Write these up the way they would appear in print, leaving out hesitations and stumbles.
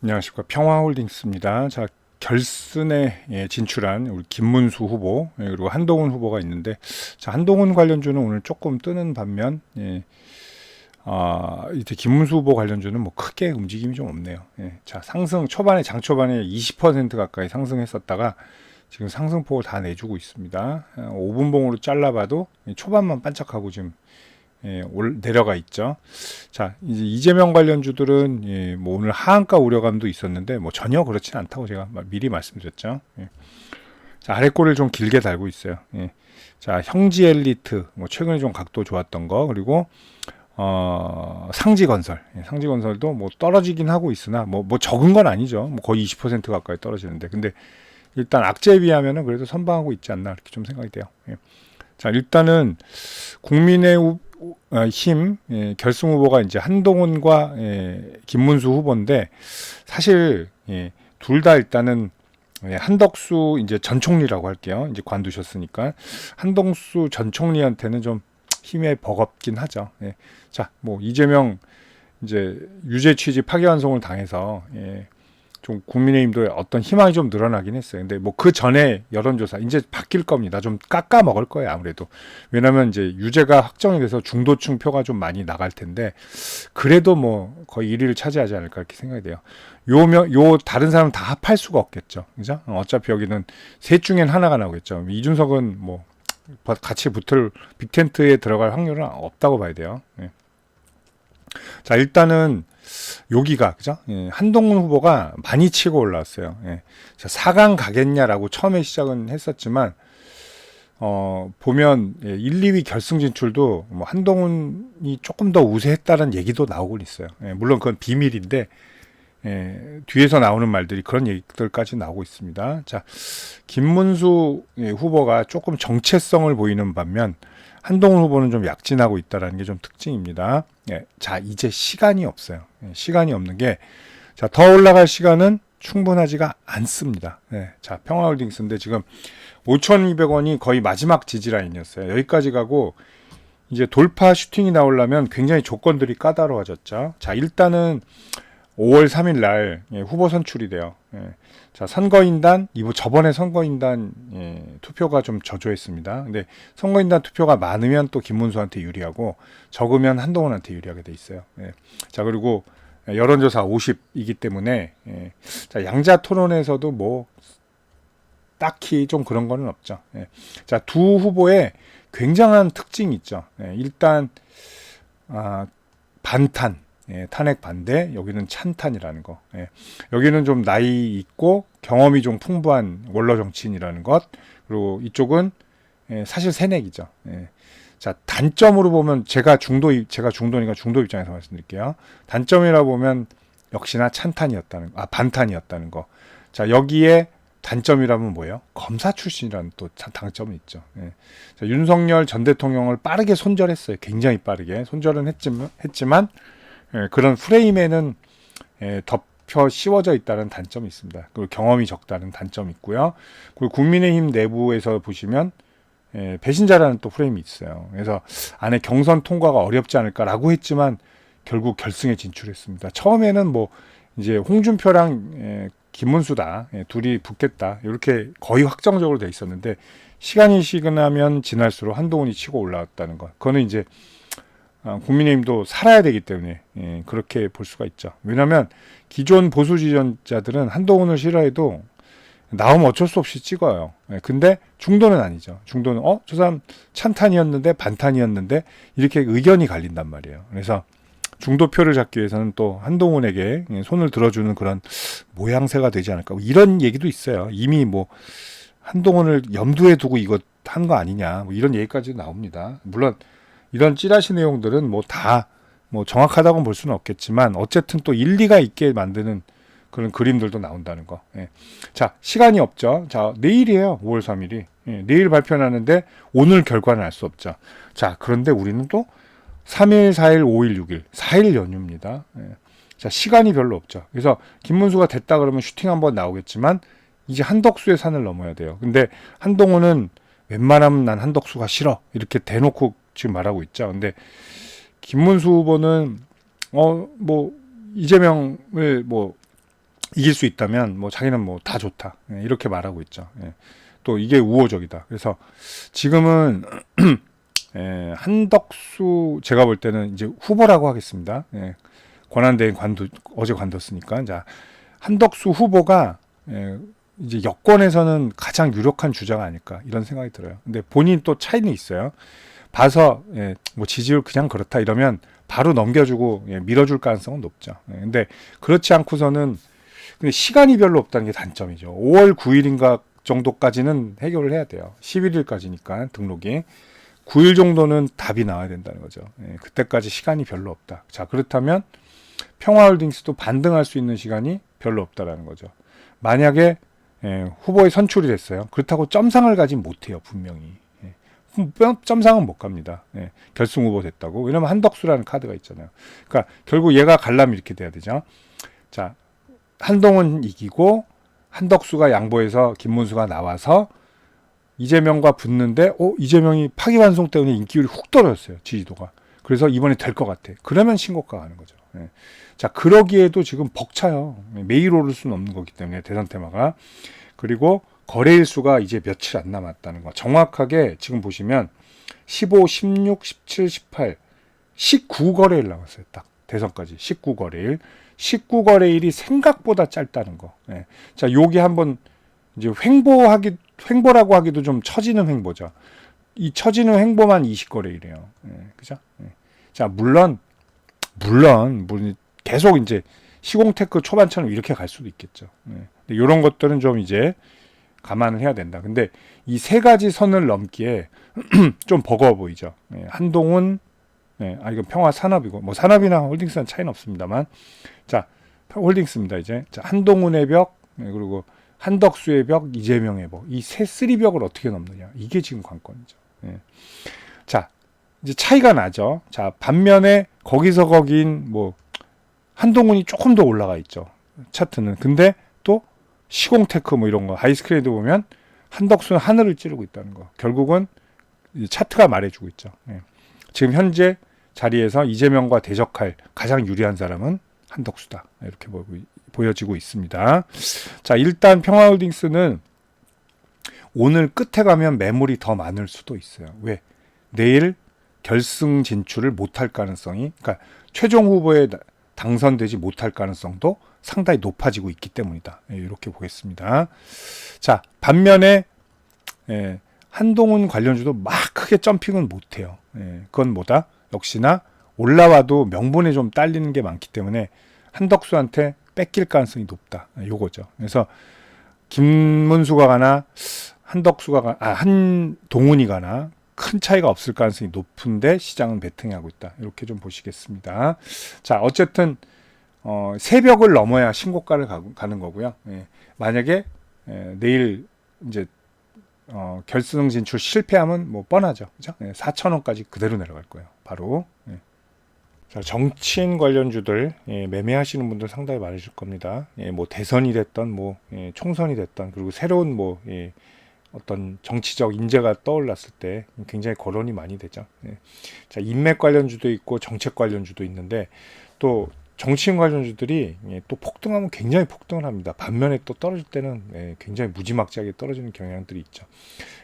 안녕하십니까. 평화홀딩스입니다. 자, 결선에 진출한 우리 김문수 후보, 그리고 한동훈 후보가 있는데, 자, 한동훈 관련주는 오늘 조금 뜨는 반면, 이제 김문수 후보 관련주는 뭐 크게 움직임이 좀 없네요. 자, 상승 초반에, 장 초반에 20% 가까이 상승했었다가 지금 상승폭을 다 내주고 있습니다. 5분봉으로 잘라봐도 초반만 반짝하고 지금 내려가 있죠. 자, 이제 이재명 관련주들은 뭐 오늘 하한가 우려감도 있었는데 뭐 전혀 그렇진 않다고 제가 미리 말씀드렸죠. 자, 아래 꼬리를 좀 길게 달고 있어요. 자, 형지 엘리트, 뭐 최근에 좀 각도 좋았던 거, 그리고 상지건설, 상지건설도 뭐 떨어지긴 하고 있으나 뭐 적은 건 아니죠. 뭐 거의 20% 가까이 떨어지는데, 근데 일단 악재에 비하면은 그래도 선방하고 있지 않나 이렇게 좀 생각이 돼요. 자, 일단은 국민의 힘 결승 후보가 이제 한동훈과 김문수 후보인데, 사실 둘 다 일단은 한덕수 이제 전 총리라고 할게요. 이제 관두셨으니까 한덕수 전 총리한테는 좀 힘에 버겁긴 하죠. 자, 뭐 이재명 이제 유죄 취지 파기환송을 당해서 좀 국민의힘도 어떤 희망이 좀 늘어나긴 했어요. 근데 뭐 그 전에 여론조사 이제 바뀔 겁니다. 좀 깎아 먹을 거예요, 아무래도. 왜냐면 이제 유죄가 확정이 돼서 중도층 표가 좀 많이 나갈 텐데, 그래도 뭐 거의 1위를 차지하지 않을까 이렇게 생각이 돼요. 요 다른 사람 다 합할 수가 없겠죠. 그죠? 어차피 여기는 셋 중엔 하나가 나오겠죠. 이준석은 뭐 같이 붙을 빅텐트에 들어갈 확률은 없다고 봐야 돼요. 자, 일단은 여기가 그죠? 한동훈 후보가 많이 치고 올라왔어요. 자, 4강 가겠냐라고 처음에 시작은 했었지만 보면 1, 2위 결승 진출도 뭐 한동훈이 조금 더 우세했다는 얘기도 나오고 있어요. 물론 그건 비밀인데 뒤에서 나오는 말들이 그런 얘기들까지 나오고 있습니다. 자, 김문수 후보가 조금 정체성을 보이는 반면 한동훈 후보는 좀 약진하고 있다는 게 좀 특징입니다. 자, 이제 시간이 없어요. 시간이 없는 게, 자, 더 올라갈 시간은 충분하지가 않습니다. 자, 평화홀딩스인데 지금 5,200원이 거의 마지막 지지라인이었어요. 여기까지 가고 이제 돌파 슈팅이 나오려면 굉장히 조건들이 까다로워졌죠. 자, 일단은 5월 3일 날 후보 선출이 돼요. 자, 선거인단, 저번에 선거인단 투표가 좀 저조했습니다. 근데 선거인단 투표가 많으면 또 김문수한테 유리하고 적으면 한동훈한테 유리하게 돼 있어요. 자, 그리고 여론조사 50이기 때문에 자, 양자 토론에서도 뭐 딱히 좀 그런 거는 없죠. 자, 두 후보의 굉장한 특징이 있죠. 일단 반탄, 탄핵 반대, 여기는 찬탄이라는 거. 여기는 좀 나이 있고 경험이 좀 풍부한 원로 정치인이라는 것. 그리고 이쪽은 사실 새내기죠. 자, 단점으로 보면 제가 중도니까 중도 입장에서 말씀드릴게요. 단점이라 보면 역시나 반탄이었다는 거. 자, 여기에 단점이라면 뭐예요? 검사 출신이라는 또 장점이 있죠. 자, 윤석열 전 대통령을 빠르게 손절했어요. 굉장히 빠르게 손절은 했지만 그런 프레임에는 덮여 씌워져 있다는 단점이 있습니다. 그리고 경험이 적다는 단점이 있고요. 그리고 국민의힘 내부에서 보시면 배신자라는 또 프레임이 있어요. 그래서 안에 경선 통과가 어렵지 않을까라고 했지만 결국 결승에 진출했습니다. 처음에는 뭐 이제 홍준표랑 김문수다, 둘이 붙겠다, 이렇게 거의 확정적으로 돼 있었는데 시간이 지나면 지날수록 한동훈이 치고 올라왔다는 것. 그거는 이제 국민의힘도 살아야 되기 때문에 그렇게 볼 수가 있죠. 왜냐하면 기존 보수 지지자들은 한동훈을 싫어해도 나오면 어쩔 수 없이 찍어요. 근데 중도는 아니죠. 중도는 저 사람 찬탄이었는데 반탄이었는데 이렇게 의견이 갈린단 말이에요. 그래서 중도표를 잡기 위해서는 또 한동훈에게 손을 들어주는 그런 모양새가 되지 않을까, 이런 얘기도 있어요. 이미 뭐 한동훈을 염두에 두고 이거 한 거 아니냐, 뭐 이런 얘기까지 나옵니다. 물론 이런 찌라시 내용들은 뭐 다 뭐 정확하다고 볼 수는 없겠지만 어쨌든 또 일리가 있게 만드는 그런 그림들도 나온다는 거. 자, 시간이 없죠. 자, 내일이에요. 5월 3일이. 내일 발표하는데 오늘 결과는 알 수 없죠. 자, 그런데 우리는 또 3일, 4일, 5일, 6일, 4일 연휴입니다. 자, 시간이 별로 없죠. 그래서 김문수가 됐다 그러면 슈팅 한번 나오겠지만 이제 한덕수의 산을 넘어야 돼요. 근데 한동훈은 웬만하면 난 한덕수가 싫어, 이렇게 대놓고 지금 말하고 있죠. 근데 김문수 후보는 뭐 이재명을 뭐 이길 수 있다면 뭐 자기는 뭐 다 좋다. 예, 이렇게 말하고 있죠. 예. 또 이게 우호적이다. 그래서 지금은 예, 한덕수 제가 볼 때는 이제 후보라고 하겠습니다. 예, 권한대행 어제 관뒀으니까 자 한덕수 후보가 예, 이제 여권에서는 가장 유력한 주자가 아닐까 이런 생각이 들어요. 근데 본인 또 차이는 있어요. 봐서 예, 뭐 지지율 그냥 그렇다 이러면 바로 넘겨주고 예, 밀어줄 가능성은 높죠. 예, 근데 그렇지 않고서는 근데 시간이 별로 없다는 게 단점이죠. 5월 9일인가 정도까지는 해결을 해야 돼요. 11일까지니까 등록이 9일 정도는 답이 나와야 된다는 거죠. 예, 그때까지 시간이 별로 없다. 자 그렇다면 평화홀딩스도 반등할 수 있는 시간이 별로 없다라는 거죠. 만약에 예, 후보에 선출이 됐어요. 그렇다고 점상을 가진 못해요. 분명히. 예, 점상은 못 갑니다. 예, 결승 후보 됐다고. 왜냐면 한덕수라는 카드가 있잖아요. 그러니까 결국 얘가 가려면 이렇게 돼야 되죠. 자 한동훈 이기고 한덕수가 양보해서 김문수가 나와서 이재명과 붙는데 이재명이 파기환송 때문에 인기율이 훅 떨어졌어요. 지지도가. 그래서 이번에 될 것 같아. 그러면 신고가 가는 거죠. 예. 자 그러기에도 지금 벅차요. 매일 오를 수는 없는 거기 때문에 대선 테마가. 그리고 거래일 수가 이제 며칠 안 남았다는 거. 정확하게 지금 보시면 15, 16, 17, 18, 19거래일 남았어요. 딱 대선까지 19거래일. 19거래일이 생각보다 짧다는 거. 예. 자, 요게 한번 이제 횡보라고 하기도 좀 처지는 횡보죠. 이 처지는 횡보만 20거래일이에요. 예. 그죠? 예. 자, 물론 계속 이제 시공테크 초반처럼 이렇게 갈 수도 있겠죠. 예. 이런 것들은 좀 이제 감안을 해야 된다. 근데 이 세 가지 선을 넘기에 좀 버거워 보이죠. 예. 한동훈, 예. 이건 평화 산업이고, 뭐 산업이나 홀딩스는 차이는 없습니다만, 자, 홀딩스입니다, 이제. 자, 한동훈의 벽, 예. 그리고 한덕수의 벽, 이재명의 벽. 이 쓰리 벽을 어떻게 넘느냐. 이게 지금 관건이죠. 예. 자, 이제 차이가 나죠. 자, 반면에 거기서 거긴 뭐, 한동훈이 조금 더 올라가 있죠. 차트는. 근데 또 시공테크 뭐 이런 거, 하이스크레이드 보면 한덕수는 하늘을 찌르고 있다는 거. 결국은 차트가 말해주고 있죠. 예. 지금 현재 자리에서 이재명과 대적할 가장 유리한 사람은 한덕수다. 이렇게 보여지고 있습니다. 자, 일단 평화홀딩스는 오늘 끝에 가면 매물이 더 많을 수도 있어요. 왜? 내일 결승 진출을 못할 가능성이, 그러니까 최종 후보에 당선되지 못할 가능성도 상당히 높아지고 있기 때문이다. 이렇게 보겠습니다. 자, 반면에 한동훈 관련주도 막 크게 점핑은 못해요. 그건 뭐다? 역시나 올라와도 명분에 좀 딸리는 게 많기 때문에 한덕수한테 뺏길 가능성이 높다. 요거죠. 그래서 김문수가 가나 한동훈이 가나 큰 차이가 없을 가능성이 높은데 시장은 베팅하고 있다. 이렇게 좀 보시겠습니다. 자, 어쨌든 새벽을 넘어야 신고가를 가는 거고요. 예. 만약에 내일 이제 결승 진출 실패하면 뭐 뻔하죠. 그죠? 예, 4,000원까지 그대로 내려갈 거예요. 바로. 예. 자, 정치인 관련주들 매매하시는 분들 상당히 많으실 겁니다. 뭐 대선이 됐던 뭐 총선이 됐던 그리고 새로운 뭐 어떤 정치적 인재가 떠올랐을 때 굉장히 거론이 많이 되죠. 자, 인맥 관련주도 있고 정책 관련주도 있는데 또 정치인 관련주들이 또 폭등하면 굉장히 폭등을 합니다. 반면에 또 떨어질 때는 굉장히 무지막지하게 떨어지는 경향들이 있죠.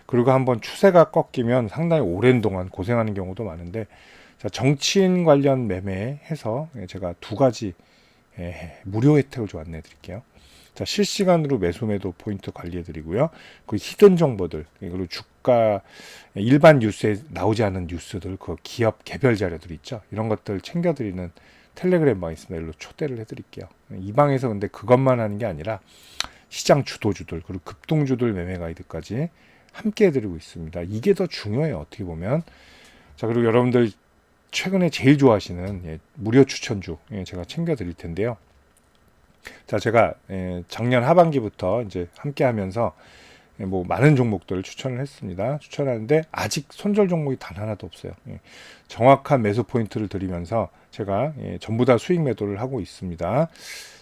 그리고 한번 추세가 꺾이면 상당히 오랜 동안 고생하는 경우도 많은데, 자, 정치인 관련 매매해서 제가 두 가지 무료 혜택을 좀 안내해 드릴게요. 자, 실시간으로 매수 매도 포인트 관리해 드리고요. 그 히든 정보들, 그리고 주가 일반 뉴스에 나오지 않은 뉴스들, 그 기업 개별 자료들 있죠. 이런 것들 챙겨 드리는 텔레그램 방이 있습니다. 일로 초대를 해 드릴게요. 이 방에서 근데 그것만 하는 게 아니라 시장 주도주들, 그리고 급등주들 매매 가이드까지 함께 해 드리고 있습니다. 이게 더 중요해요. 어떻게 보면. 자, 그리고 여러분들 최근에 제일 좋아하시는 무료 추천주 제가 챙겨 드릴 텐데요. 자, 제가 작년 하반기부터 이제 함께 하면서 뭐 많은 종목들을 추천을 했습니다. 추천하는데 아직 손절 종목이 단 하나도 없어요. 정확한 매수 포인트를 드리면서 제가 전부 다 수익 매도를 하고 있습니다.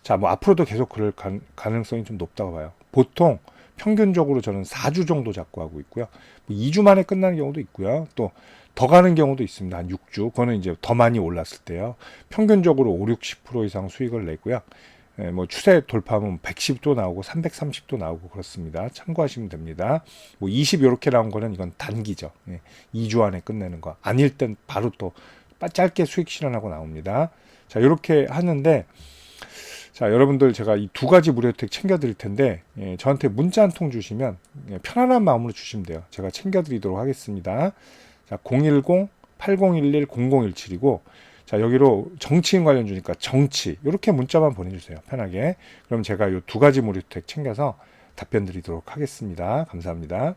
자, 뭐 앞으로도 계속 그럴 가능성이 좀 높다고 봐요. 보통 평균적으로 저는 4주 정도 잡고 하고 있고요. 뭐 2주 만에 끝나는 경우도 있고요. 또 더 가는 경우도 있습니다. 한 6주. 그거는 이제 더 많이 올랐을 때요. 평균적으로 5, 60% 이상 수익을 내고요. 뭐 추세 돌파하면 110도 나오고 330도 나오고 그렇습니다. 참고하시면 됩니다. 뭐 20 이렇게 나온 거는 이건 단기죠. 2주 안에 끝내는 거. 아닐 땐 바로 또 짧게 수익 실현하고 나옵니다. 자, 이렇게 하는데, 자, 여러분들 제가 이 두 가지 무료 혜택 챙겨 드릴 텐데, 저한테 문자 한 통 주시면 편안한 마음으로 주시면 돼요. 제가 챙겨 드리도록 하겠습니다. 자, 010-8011-0017이고, 자, 여기로 정치인 관련 주니까 정치, 이렇게 문자만 보내주세요. 편하게. 그럼 제가 이 두 가지 무료 혜택 챙겨서 답변 드리도록 하겠습니다. 감사합니다.